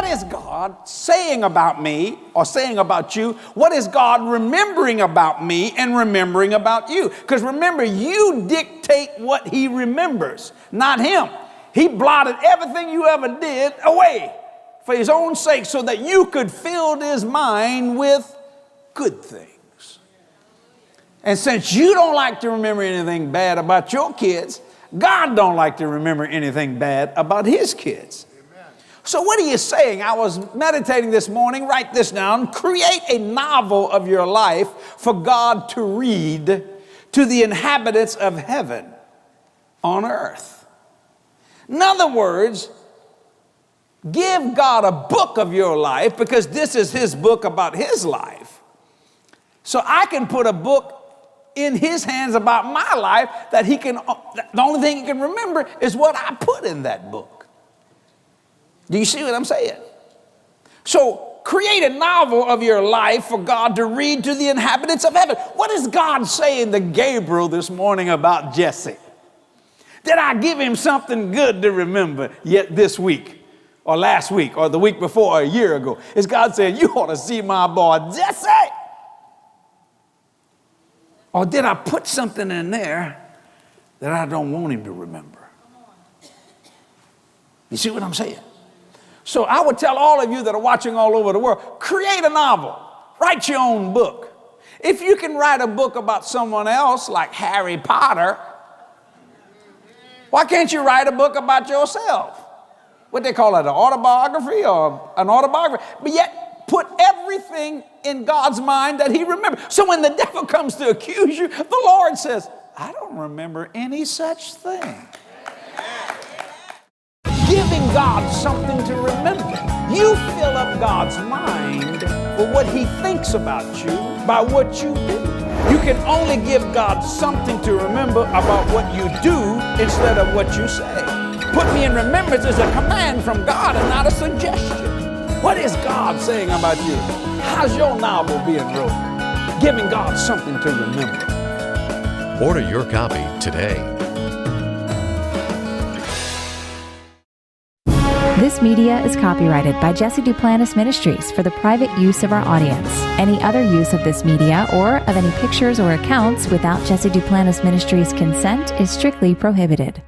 what is God saying about me or saying about you? What is God remembering about me and remembering about you? Because remember, you dictate what he remembers, not him. He blotted everything you ever did away for his own sake so that you could fill his mind with good things. And since you don't like to remember anything bad about your kids, God don't like to remember anything bad about his kids. Amen. So what are you saying? I was meditating this morning. Write this down. Create a novel of your life for God to read to the inhabitants of heaven on earth. In other words, give God a book of your life, because this is his book about his life. So I can put a book in his hands about my life that the only thing he can remember is what I put in that book. Do you see what I'm saying? So create a novel of your life for God to read to the inhabitants of heaven. What is God saying to Gabriel this morning about Jesse? Did I give him something good to remember yet this week or last week or the week before or a year ago? Is God saying, you ought to see my boy Jesse? Or did I put something in there that I don't want him to remember? You see what I'm saying? So I would tell all of you that are watching all over the world, create a novel, write your own book. If you can write a book about someone else like Harry Potter, why can't you write a book about yourself? What they call it, an autobiography or an autobiography? But yet put everything in God's mind that he remembers. So when the devil comes to accuse you, the Lord says, I don't remember any such thing. Giving God something to remember. You fill up God's mind with what he thinks about you by what you do. You can only give God something to remember about what you do instead of what you say. Put me in remembrance is a command from God and not a suggestion. What is God saying about you? How's your novel being wrote? Giving God something to remember. Order your copy today. This media is copyrighted by Jesse Duplantis Ministries for the private use of our audience. Any other use of this media or of any pictures or accounts without Jesse Duplantis Ministries' consent is strictly prohibited.